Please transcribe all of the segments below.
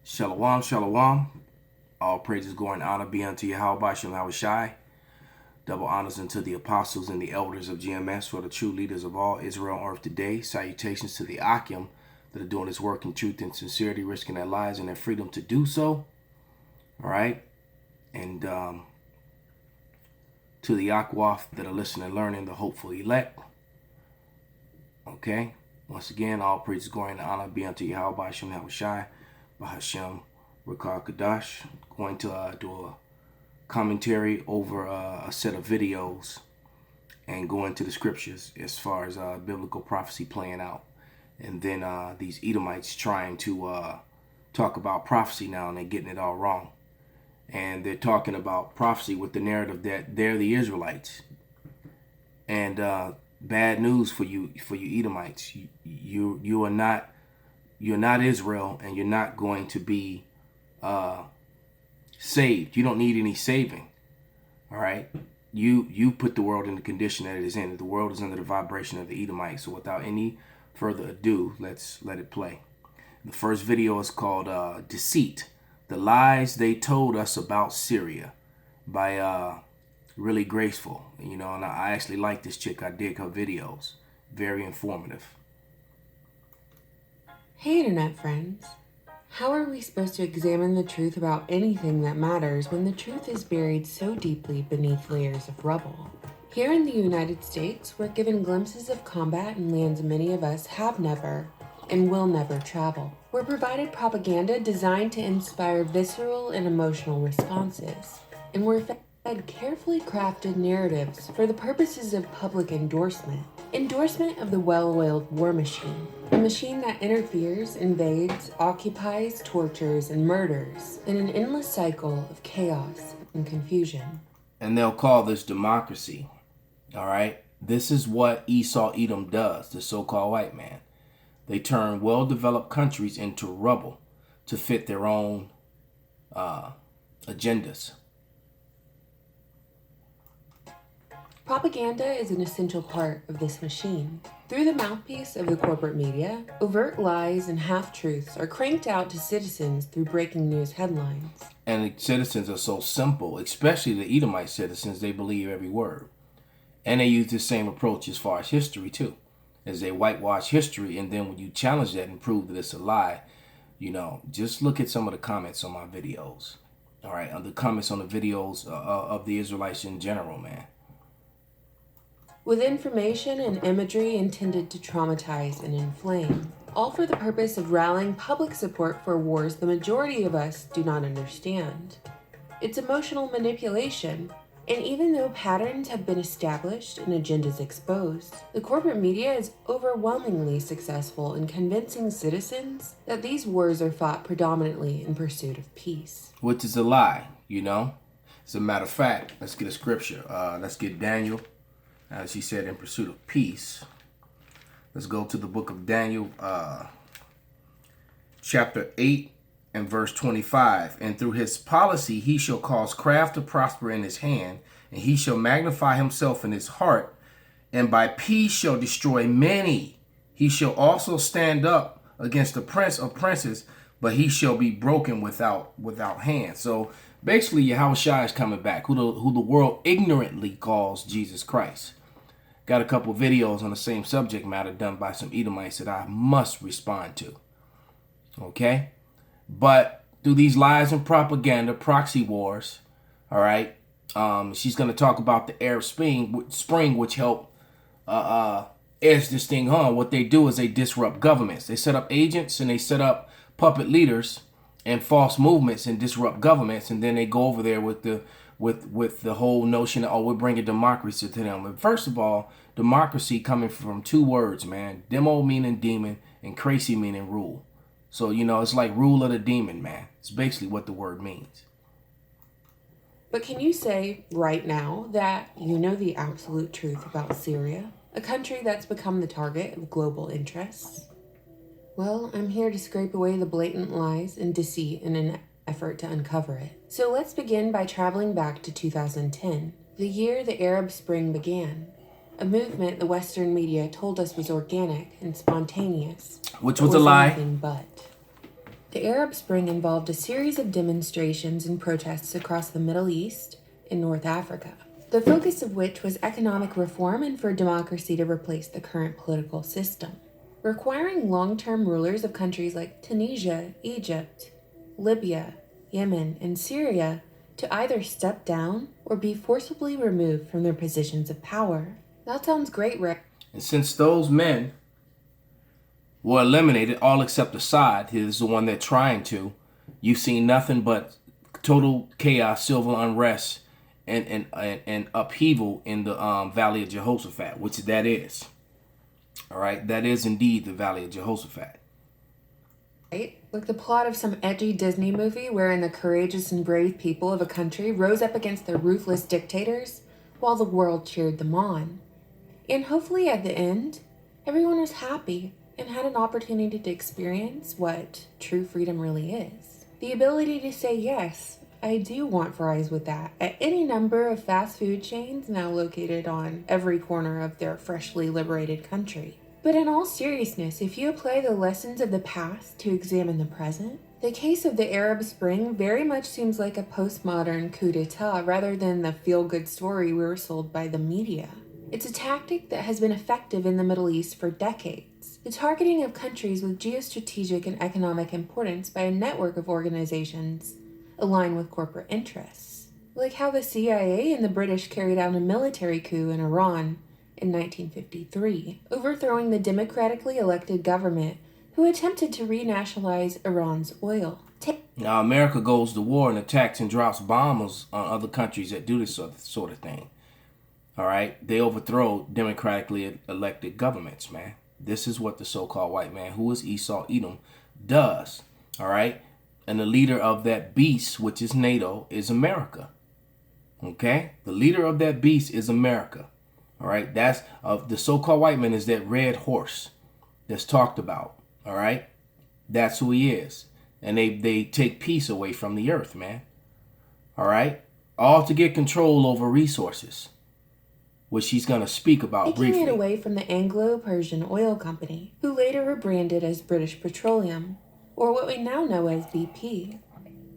Shalom, shalom. All praises, glory, and honor be unto Yahweh Shem Shai. Double honors unto the apostles and the elders of GMS, for the true leaders of all Israel on earth today. Salutations to the Akim that are doing this work in truth and sincerity, risking their lives and their freedom to do so. All right. And to the Akwaf that are listening and learning, the hopeful elect. Okay. Once again, all praises, glory, and honor be unto Yahweh Shem Shai. Bahashem Rakar Kadash. Going to do a commentary over a set of videos and go into the scriptures as far as biblical prophecy playing out. And then these Edomites trying to talk about prophecy now, and they're getting it all wrong. And they're talking about prophecy with the narrative that they're the Israelites. And bad news for you Edomites. You are not. You're not Israel, and you're not going to be saved. You don't need any saving. All right? You put the world in the condition that it is in. The world is under the vibration of the Edomites. So without any further ado, let's let it play. The first video is called Deceit. The Lies They Told Us About Syria by Really Graceful. You know, and I actually like this chick. I dig her videos. Very informative. Hey internet friends, how are we supposed to examine the truth about anything that matters when the truth is buried so deeply beneath layers of rubble? Here in the United States, we're given glimpses of combat in lands many of us have never and will never travel. We're provided propaganda designed to inspire visceral and emotional responses, and we're fed carefully crafted narratives for the purposes of public endorsement. Endorsement of the well-oiled war machine. A machine that interferes, invades, occupies, tortures, and murders in an endless cycle of chaos and confusion. And they'll call this democracy. All right? This is what Esau Edom does, the so-called white man. They turn well-developed countries into rubble to fit their own agendas. Propaganda is an essential part of this machine. Through the mouthpiece of the corporate media, overt lies and half-truths are cranked out to citizens through breaking news headlines. And the citizens are so simple, especially the Edomite citizens, they believe every word. And they use the same approach as far as history, too. As they whitewash history, and then when you challenge that and prove that it's a lie, you know, just look at some of the comments on my videos. All right, the comments on the videos of the Israelites in general, man. With information and imagery intended to traumatize and inflame, all for the purpose of rallying public support for wars the majority of us do not understand. It's emotional manipulation, and even though patterns have been established and agendas exposed, the corporate media is overwhelmingly successful in convincing citizens that these wars are fought predominantly in pursuit of peace. Which is a lie, you know? As a matter of fact, let's get a scripture. Let's get Daniel. As he said, in pursuit of peace. Let's go to the book of Daniel, chapter 8 and verse 25. And through his policy he shall cause craft to prosper in his hand, and he shall magnify himself in his heart, and by peace shall destroy many. He shall also stand up against the prince of princes, but he shall be broken without hand. So basically, Yahweh is coming back, who the world ignorantly calls Jesus Christ. Got a couple videos on the same subject matter done by some Edomites that I must respond to. Okay? But through these lies and propaganda, proxy wars, all right, she's going to talk about the Arab Spring, which helped edge this thing on. What they do is they disrupt governments. They set up agents and they set up puppet leaders and false movements and disrupt governments, and then they go over there with the whole notion of, oh, we're bringing democracy to them. But first of all, democracy coming from two words, man. Demo meaning demon and crazy meaning rule. So, you know, it's like rule of the demon, man. It's basically what the word means. But can you say right now that you know the absolute truth about Syria, a country that's become the target of global interests? Well, I'm here to scrape away the blatant lies and deceit in an effort to uncover it. So let's begin by traveling back to 2010, the year the Arab Spring began. A movement the Western media told us was organic and spontaneous. Which was a lie. Anything but. The Arab Spring involved a series of demonstrations and protests across the Middle East and North Africa, the focus of which was economic reform and for democracy to replace the current political system, requiring long-term rulers of countries like Tunisia, Egypt, Libya, Yemen, and Syria to either step down or be forcibly removed from their positions of power. That sounds great, Rick. And since those men were eliminated, all except Assad, he is the one they're trying to, you've seen nothing but total chaos, civil unrest, and upheaval in the Valley of Jehoshaphat, which that is. All right, that is indeed the Valley of Jehoshaphat. Right? Like the plot of some edgy Disney movie wherein the courageous and brave people of a country rose up against their ruthless dictators while the world cheered them on. And hopefully at the end, everyone was happy and had an opportunity to experience what true freedom really is. The ability to say, yes, I do want fries with that, at any number of fast food chains now located on every corner of their freshly liberated country. But in all seriousness, if you apply the lessons of the past to examine the present, the case of the Arab Spring very much seems like a postmodern coup d'etat rather than the feel-good story we were sold by the media. It's a tactic that has been effective in the Middle East for decades. The targeting of countries with geostrategic and economic importance by a network of organizations aligned with corporate interests. Like how the CIA and the British carried out a military coup in Iran in 1953, overthrowing the democratically elected government who attempted to renationalize Iran's oil. Now, America goes to war and attacks and drops bombs on other countries that do this sort of thing. All right? They overthrow democratically elected governments, man. This is what the so-called white man, who is Esau, Edom, does. All right? And the leader of that beast, which is NATO, is America. Okay? The leader of that beast is America. All right? That's the so-called white man is that red horse that's talked about. All right? That's who he is. And they take peace away from the earth, man. All right? All to get control over resources, which he's going to speak about briefly. Taking it away from the Anglo-Persian Oil Company, who later rebranded as British Petroleum, or what we now know as BP.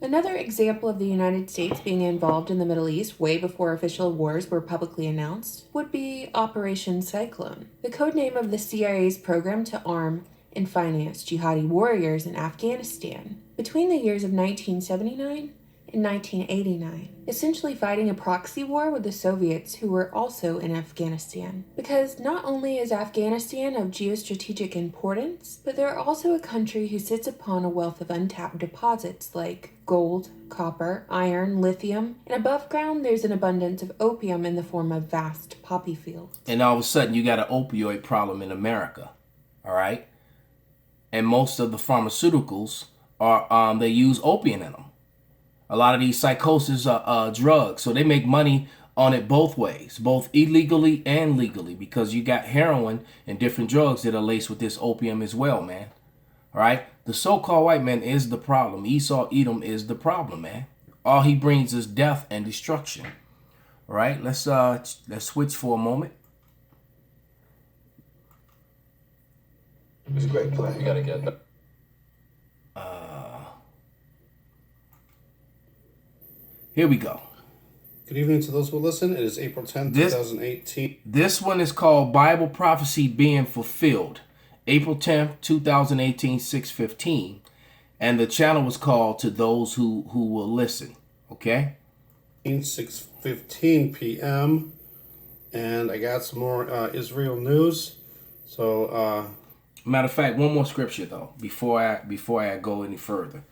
Another example of the United States being involved in the Middle East way before official wars were publicly announced would be Operation Cyclone, the codename of the CIA's program to arm and finance jihadi warriors in Afghanistan between the years of 1979 and 1989, essentially fighting a proxy war with the Soviets who were also in Afghanistan. Because not only is Afghanistan of geostrategic importance, but they're also a country who sits upon a wealth of untapped deposits like gold, copper, iron, lithium, and above ground there's an abundance of opium in the form of vast poppy fields. And all of a sudden you got an opioid problem in America, all right? And most of the pharmaceuticals are they use opium in them. A lot of these psychosis are drugs, so they make money on it both ways, both illegally and legally, because you got heroin and different drugs that are laced with this opium as well, man. All right, the so-called white man is the problem. Esau Edom is the problem, man. All he brings is death and destruction. All right, let's switch for a moment. It's a great play. You gotta get that. Here we go. Good evening to those who listen. It is April 10th, 2018. This one is called Bible Prophecy Being Fulfilled. April 10th, 2018, 6:15. And the channel was called To Those Who Will Listen. Okay? 6:15 p.m. And I got some more Israel news. So, matter of fact, one more scripture though, before I go any further.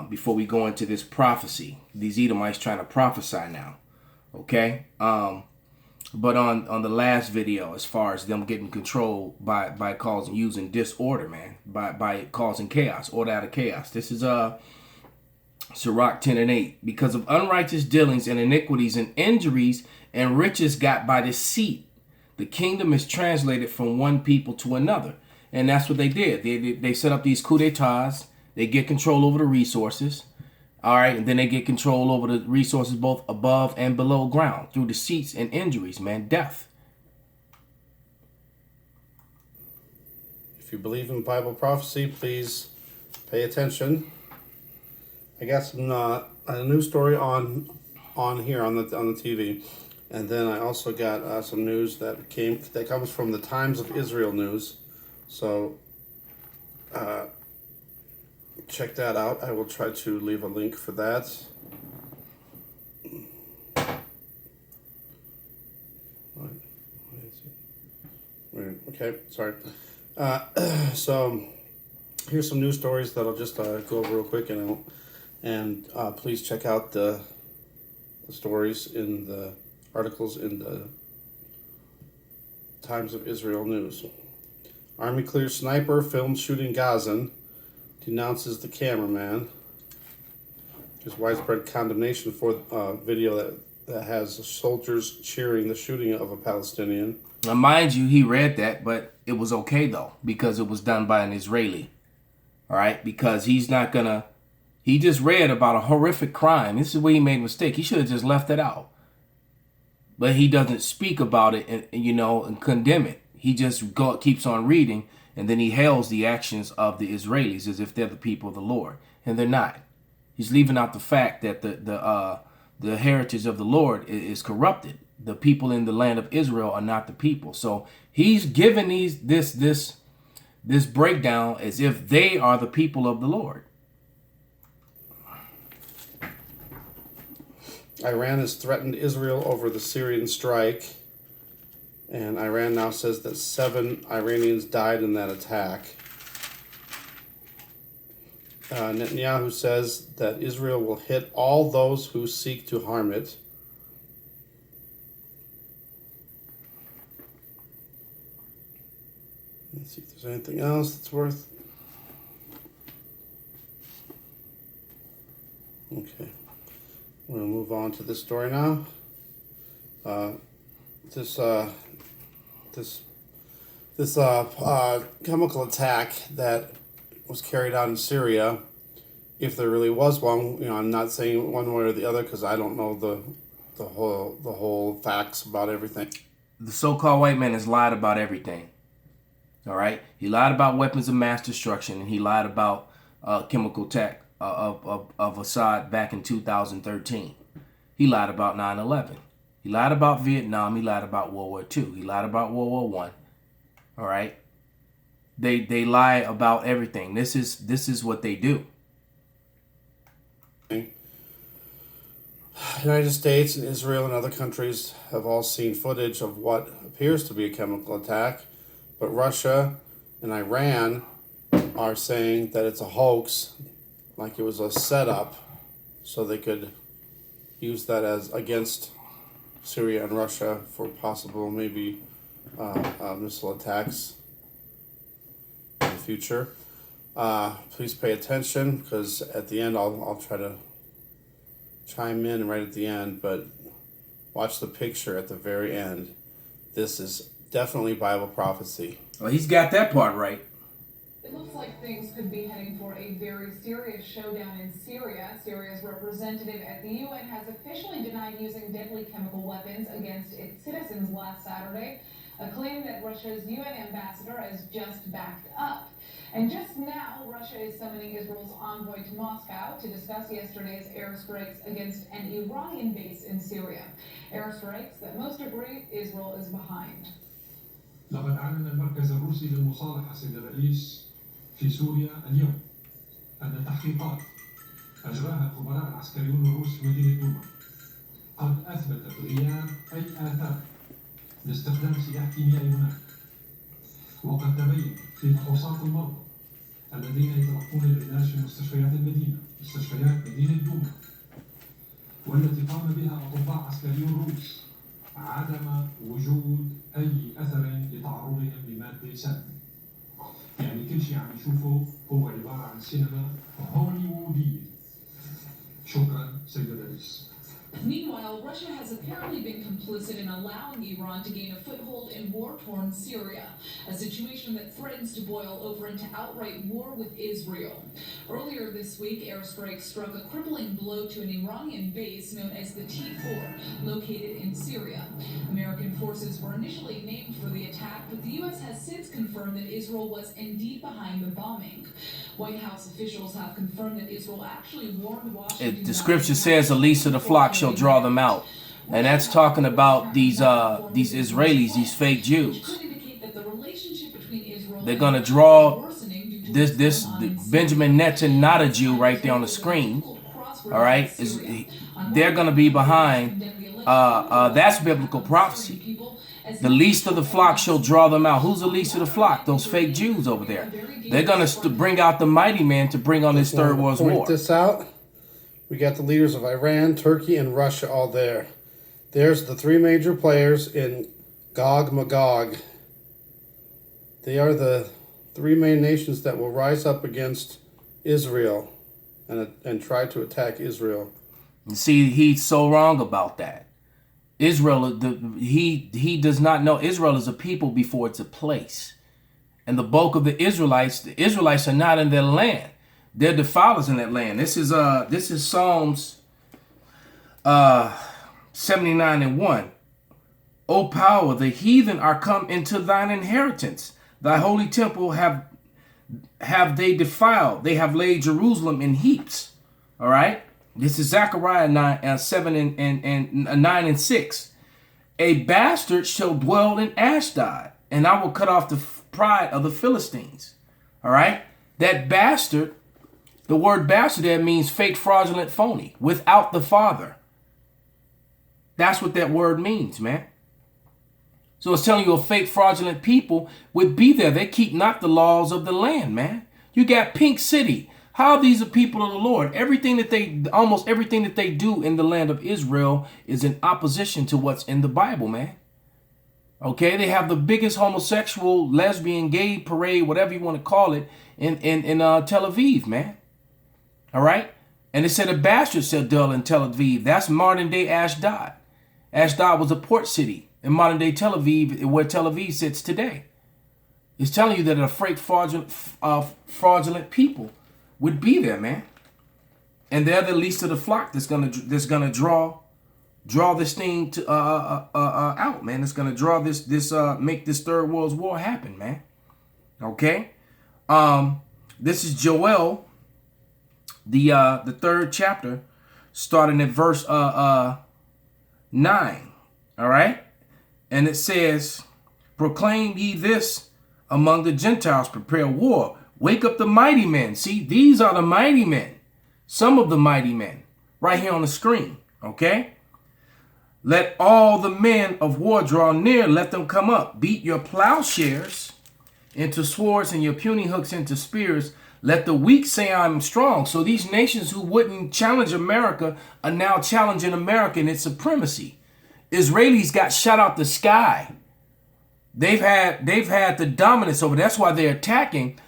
Before we go into this prophecy, these Edomites trying to prophesy now, okay? But on the last video, as far as them getting control by causing using disorder, man, by causing chaos, order out of chaos. This is Sirach 10:8. Because of unrighteous dealings and iniquities and injuries and riches got by deceit, the kingdom is translated from one people to another, and that's what they did. They set up these coups d'états. They get control over the resources, all right? And then they get control over the resources both above and below ground through deceits and injuries, man, death. if you believe in Bible prophecy, please pay attention. I got some a news story on here on the TV, and then I also got some news that comes from the Times of Israel news. So check that out. I will try to leave a link for that. Okay, sorry. So here's some news stories that I'll just go over real quick, and please check out the stories in the articles in the Times of Israel news. Army clears sniper filmed shooting Gazan, denounces the cameraman. There's widespread condemnation for video that has soldiers cheering the shooting of a Palestinian. Now, mind you, he read that, but it was okay, though, because it was done by an Israeli. All right? Because he's not going to... He just read about a horrific crime. This is where he made a mistake. He should have just left it out. But he doesn't speak about it and condemn it. He just keeps on reading, and then he hails the actions of the Israelis as if they're the people of the Lord. And they're not. He's leaving out the fact that the heritage of the Lord is corrupted. The people in the land of Israel are not the people. So he's given this breakdown as if they are the people of the Lord. Iran has threatened Israel over the Syrian strike, and Iran now says that 7 Iranians died in that attack. Netanyahu says that Israel will hit all those who seek to harm it. Let's see if there's anything else that's worth. Okay. We're going to move on to this story now. This chemical attack that was carried out in Syria, if there really was one, I'm not saying one way or the other because I don't know the whole facts about everything. The so-called white man has lied about everything. All right, he lied about weapons of mass destruction, and he lied about chemical attack of Assad back in 2013. He lied about 9/11. He lied about Vietnam. He lied about World War II. He lied about World War I. All right. They lie about everything. This is what they do. United States and Israel and other countries have all seen footage of what appears to be a chemical attack, but Russia and Iran are saying that it's a hoax, like it was a setup, so they could use that as against Syria and Russia for possible maybe missile attacks in the future. Please pay attention because at the end I'll try to chime in right at the end, but watch the picture at the very end. This is definitely Bible prophecy. Well, he's got that part right. It looks like things could be heading for a very serious showdown in Syria. Syria's representative at the UN has officially denied using deadly chemical weapons against its citizens last Saturday, a claim that Russia's UN ambassador has just backed up. And just now, Russia is summoning Israel's envoy to Moscow to discuss yesterday's airstrikes against an Iranian base in Syria. Airstrikes that most agree Israel is behind. لقد أعلن المركز الروسي للمصالحة سيد الرئيس في سوريا اليوم أن تحقيقات أجراها الخبراء العسكريون الروس في مدينة دوما قد أثبتت غياب أي آثار لاستخدام سلاح كيميائي هناك، وقد تبين في فحوصات المرضى الذين يتلقون العلاج في مستشفيات المدينة، مستشفيات مدينة دوما، والتي قام بها أطباء عسكريون روس عدم وجود أي أثر لتعرضهم لمادة سامة. يعني كل شيء عم نشوفه هو عبارة عن سينما هوليوودية. شكرا سيد الرئيس. Meanwhile, Russia has apparently been complicit in allowing Iran to gain a foothold in war-torn Syria, a situation that threatens to boil over into outright war with Israel. Earlier this week, airstrikes struck a crippling blow to an Iranian base known as the T-4, located in Syria. American forces were initially named for the attack, but the U.S. has since confirmed that Israel was indeed behind the bombing. White House officials have confirmed that Israel actually warned Washington. The scripture says, "The least of the flock shall draw them out," and that's talking about these Israelis, these fake Jews. They're gonna draw this Benjamin Netanyahu, not a Jew, right there on the screen. All right, they're gonna be behind. That's biblical prophecy. The least of the flock shall draw them out. Who's the least of the flock? Those fake Jews over there. They're going to bring out the mighty man to bring on this third world war. Point this out. We got the leaders of Iran, Turkey, and Russia all there. There's the three major players in Gog Magog. They are the three main nations that will rise up against Israel and try to attack Israel. You see, he's so wrong about that. Israel, he does not know Israel is a people before it's a place. And the bulk of the Israelites are not in their land. They're defilers in that land. This is Psalms 79:1. O power, the heathen are come into thine inheritance. Thy holy temple have they defiled. They have laid Jerusalem in heaps. All right. This is Zechariah 7 and 9 and 6. A bastard shall dwell in Ashdod, and I will cut off the pride of the Philistines. All right. That bastard, the word bastard there means fake, fraudulent, phony, without the father. That's what that word means, man. So it's telling you a fake, fraudulent people would be there. They keep not the laws of the land, man. You got Pink City. How these are people of the Lord. Almost everything that they do in the land of Israel is in opposition to what's in the Bible, man. Okay, they have the biggest homosexual, lesbian, gay parade, whatever you want to call it, in Tel Aviv, man. All right, and it said a bastard shall dwell in Tel Aviv. That's modern day Ashdod. Ashdod was a port city in modern day Tel Aviv, where Tel Aviv sits today. It's telling you that a fake, fraudulent people would be there, man, and they're the least of the flock that's gonna draw this thing to out, man. It's gonna draw this make this third world war happen, man. Okay, this is Joel, the third chapter, starting at verse 9. All right, and it says, "Proclaim ye this among the Gentiles, prepare war. Wake up the mighty men." See, these are the mighty men. Some of the mighty men right here on the screen. Okay. "Let all the men of war draw near. Let them come up. Beat your plowshares into swords and your puny hooks into spears. Let the weak say I'm strong." So these nations who wouldn't challenge America are now challenging America in its supremacy. Israelis got shot out the sky. They've had the dominance over. That's why they're attacking.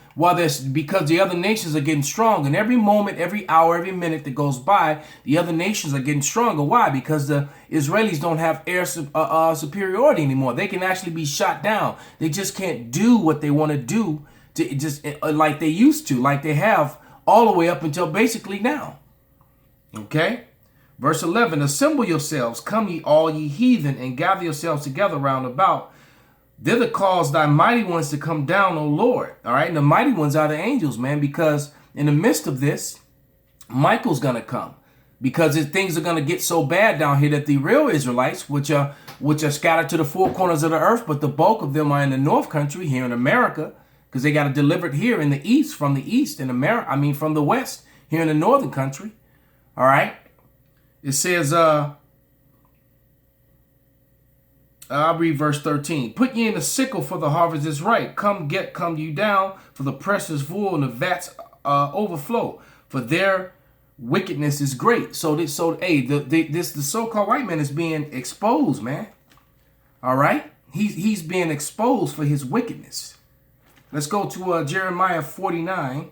Because the other nations are getting strong, and every moment, every hour, every minute that goes by, the other nations are getting stronger. Why? Because the Israelis don't have air superiority anymore. They can actually be shot down. They just can't do what they want to do like they used to, like they have all the way up until basically now. Okay, verse 11: "Assemble yourselves, come ye all ye heathen, and gather yourselves together round about. Thither cause thy mighty ones to come down, O Lord." All right. And the mighty ones are the angels, man, because in the midst of this, Michael's going to come, because things are going to get so bad down here that the real Israelites, which are scattered to the four corners of the earth, but the bulk of them are in the north country here in America, because they got it delivered here in the east, from the east in America. I mean, from the west here in the northern country. All right. It says, I'll read verse 13. "Put ye in the sickle, for the harvest is ripe. Come you down, for the press is full and the vats overflow. For their wickedness is great." So the so-called white man is being exposed, man. All right, he's being exposed for his wickedness. Let's go to Jeremiah 49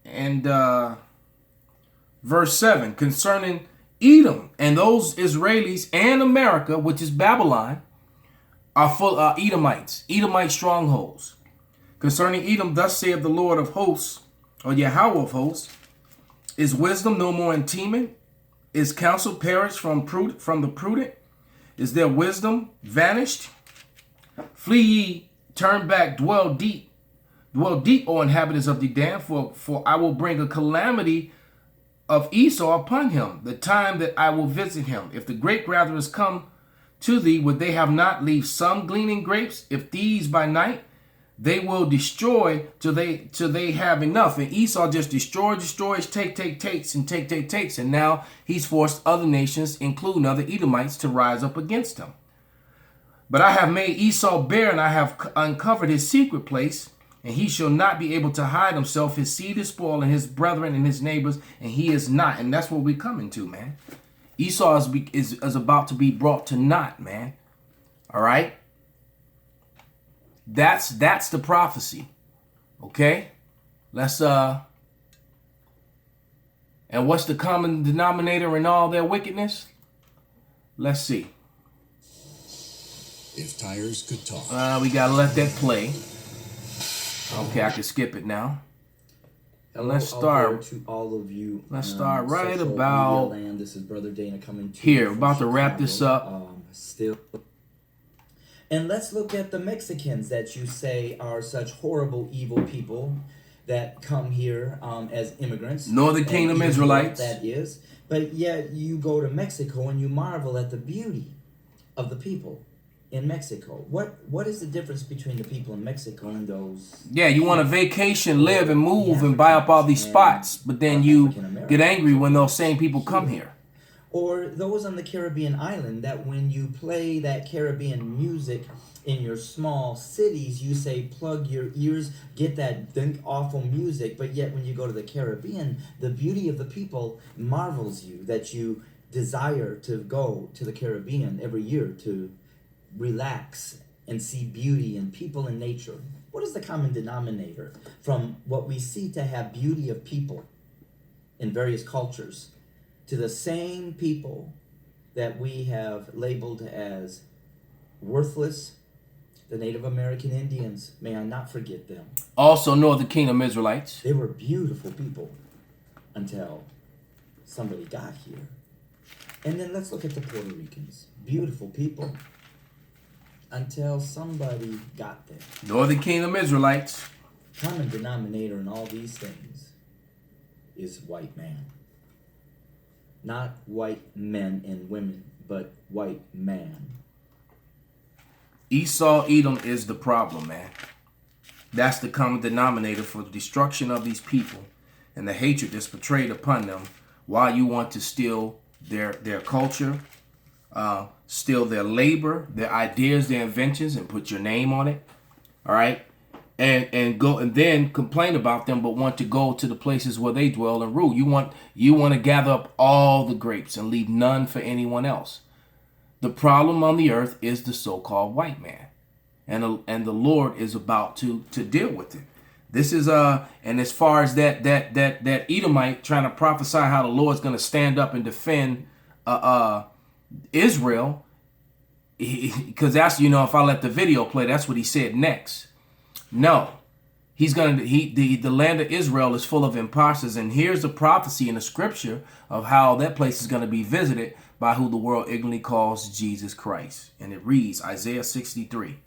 and verse 7. "Concerning Edom and those Israelis and America, which is Babylon, are full of Edomites, Edomite strongholds. Concerning Edom, thus saith the Lord of hosts, or Yahweh of hosts, is wisdom no more in Teman? Is counsel perished from the prudent? Is their wisdom vanished? Flee ye, turn back, dwell deep, O inhabitants of the Dedan, for I will bring a calamity of Esau upon him, the time that I will visit him. If the grape gatherers come to thee, would they have not leave some gleaning grapes? If these by night, they will destroy till they have enough. And Esau just destroys, takes, and now he's forced other nations, including other Edomites, to rise up against him. But I have made Esau bare, and I have uncovered his secret place, and he shall not be able to hide himself. His seed is spoiled, and his brethren and his neighbors, and he is not. And that's what we're coming to, man. Esau is about to be brought to naught, man. All right? That's the prophecy. Okay? Let's and what's the common denominator in all their wickedness? Let's see. If tires could talk. We gotta let that play. Okay, I can skip it now. And let's start to all of you. Let's start right social about media land. This is Brother Dana coming to here. you from About to wrap Chicago, this up. Still. And let's look at the Mexicans that you say are such horrible, evil people that come here as immigrants. Northern Kingdom even Israelites. That is. But yet you go to Mexico and you marvel at the beauty of the people in Mexico. What is the difference between the people in Mexico and those? Yeah, you want a vacation, live and move and buy up all these spots, but then you get angry when those same people come here. Or those on the Caribbean island that when you play that Caribbean music in your small cities, you say plug your ears, get that dunk awful music, but yet when you go to the Caribbean, the beauty of the people marvels you that you desire to go to the Caribbean every year to relax and see beauty and people and nature. What is the common denominator from what we see to have beauty of people in various cultures to the same people that we have labeled as worthless, the Native American Indians? May I not forget them. Also Northern Kingdom Israelites. They were beautiful people until somebody got here. And then let's look at the Puerto Ricans. Beautiful people until somebody got there. Northern Kingdom Israelites. Common denominator in all these things is white man. Not white men and women, but white man. Esau, Edom is the problem, man. That's the common denominator for the destruction of these people and the hatred that's portrayed upon them while you want to steal their culture, steal their labor, their ideas, their inventions, and put your name on it. All right. And go and then complain about them, but want to go to the places where they dwell and rule. You want to gather up all the grapes and leave none for anyone else. The problem on the earth is the so-called white man, and the Lord is about to deal with it. This is and as far as that Edomite trying to prophesy how the Lord's going to stand up and defend Israel, because that's, if I let the video play, that's what he said next. No, the land of Israel is full of imposters, and here's the prophecy in the scripture of how that place is going to be visited by who the world ignorantly calls Jesus Christ. And it reads, Isaiah 63.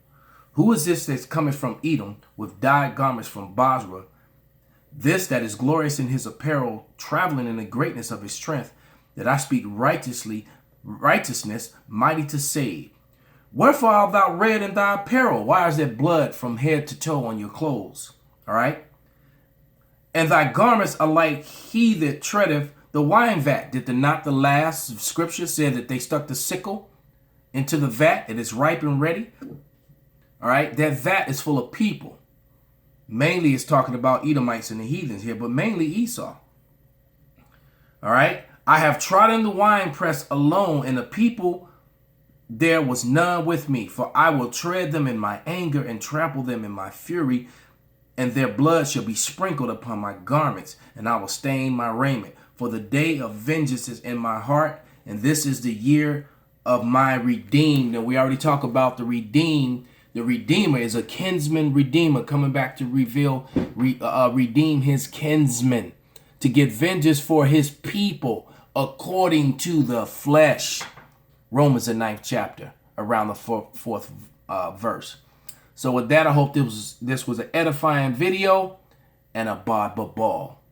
Who is this that's coming from Edom with dyed garments from Basra? This that is glorious in his apparel, traveling in the greatness of his strength, that I speak righteousness, mighty to save. Wherefore art thou red in thy apparel? Why is there blood from head to toe on your clothes? All right. And thy garments are like he that treadeth the wine vat. Did not the last scripture say that they stuck the sickle into the vat? It is ripe and ready. All right. That vat is full of people. Mainly it's talking about Edomites and the heathens here, but mainly Esau. All right. I have trodden the winepress alone, and the people there was none with me, for I will tread them in my anger and trample them in my fury, and their blood shall be sprinkled upon my garments, and I will stain my raiment. For the day of vengeance is in my heart, and this is the year of my redeemed. And we already talked about the redeemed. The Redeemer is a kinsman redeemer coming back to redeem his kinsmen, to get vengeance for his people according to the flesh. Romans, the 9th chapter, around the fourth verse. So with that, I hope this was an edifying video and a ball.